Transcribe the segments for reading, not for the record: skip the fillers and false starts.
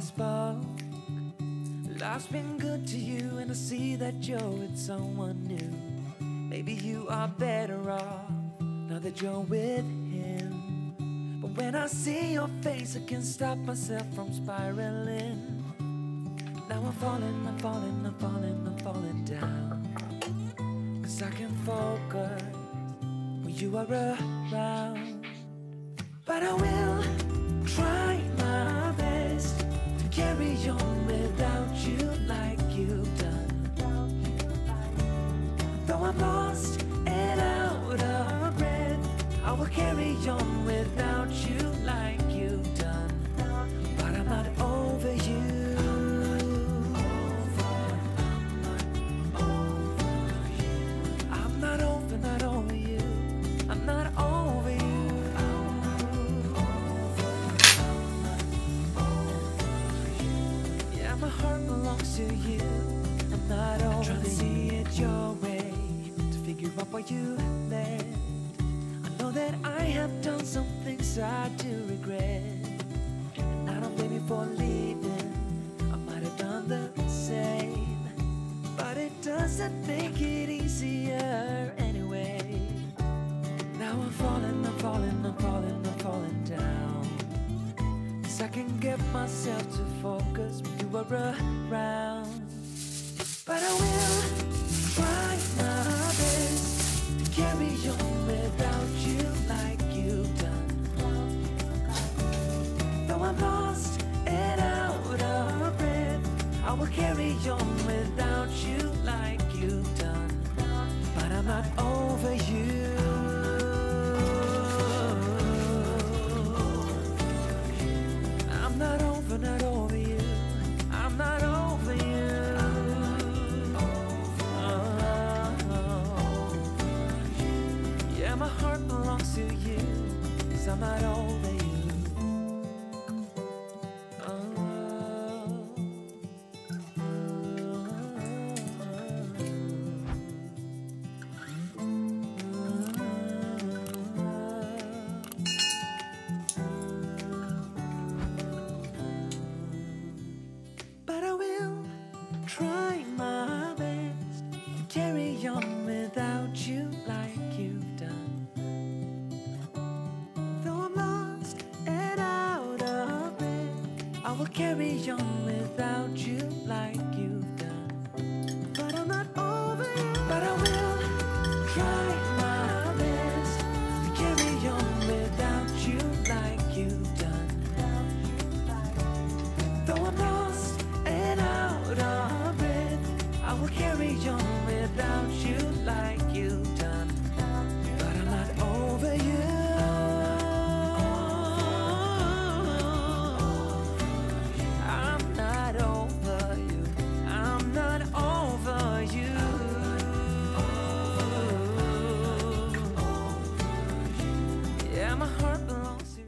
last spoke. Life's been good to you, and I see that you're with someone new. Maybe you are better off now that you're with him. But when I see your face, I can't stop myself from spiraling. Now I'm falling, I'm falling, I'm falling, I'm falling down. 'Cause I can focus when you are around. But I will try my best to carry on without you like you've done. Though I'm lost and out of breath, I will carry on without you like you've done. But I'm not over you. I'm not over you. I'm not over you. Yeah, my heart belongs to you. I'm not over you. Trying to see it your way, to figure out why you left. I know that I have done some things I do regret, and I don't blame you for leaving. I might have done the same, but it doesn't make it easier anyway. Now I'm falling, I'm falling, I'm falling, I'm falling down. 'Cause I can get myself to focus when you are around. But I will try my best to carry on without you like you've done. Though I'm lost and out of breath, I will carry on without you like you've done. But I'm not over you. I'm not over you. I'm not over you. Yeah, my heart belongs to you, 'cause I'm not over you. But I will try my best to carry on without you like you've done. Though I'm lost and out of breath, I will carry on without you like you've done. But I'm not over you. But I will try my best to carry on without you like you've done. Though I'm lost and out of breath, I will carry on without you like you've done. But I'm not over you. I'm not over you. I'm not over you. Yeah, my heart belongs to you.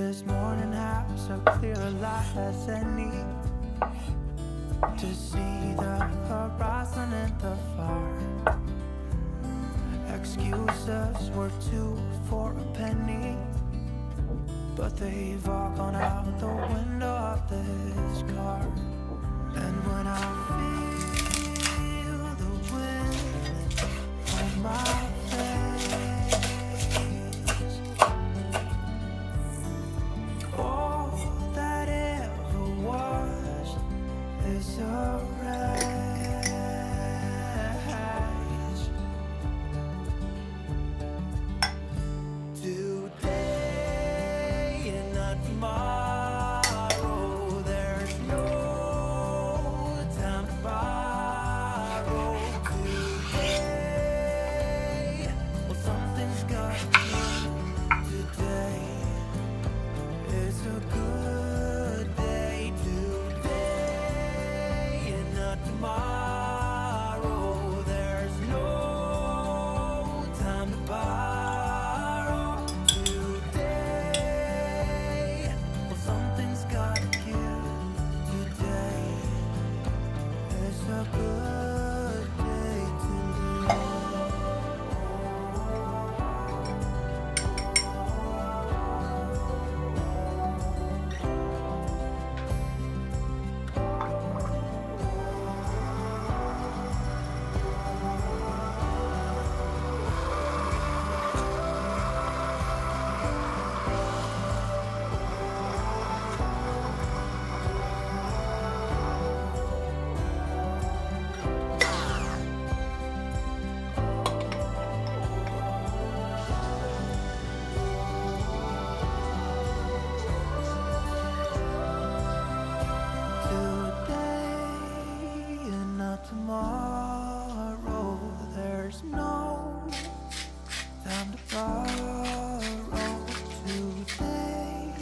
This morning has so clear a light as any, to see the horizon and the far. Excuses were 2 for a penny, but they've all gone out the window of this car. And when I feel the wind on my face, all that ever was is a wreck. Tomorrow, there's no time to borrow. Today,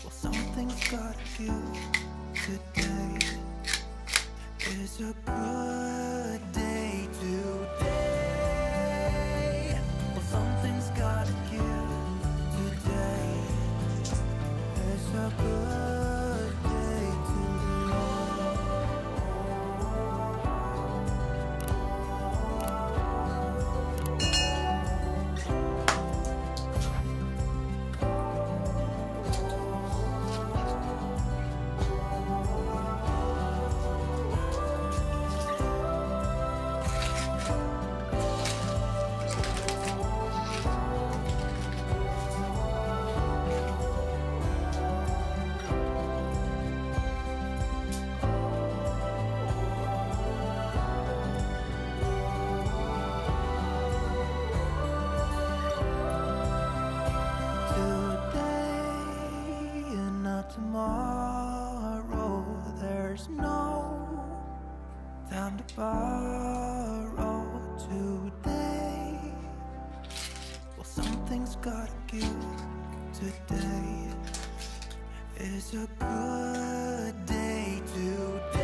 well, something's gotta give. Today is a good day. Today, well, something's gotta give. Today is a good day to tomorrow, there's no time to borrow. Today, well, something's gotta give. Today is a good day. Today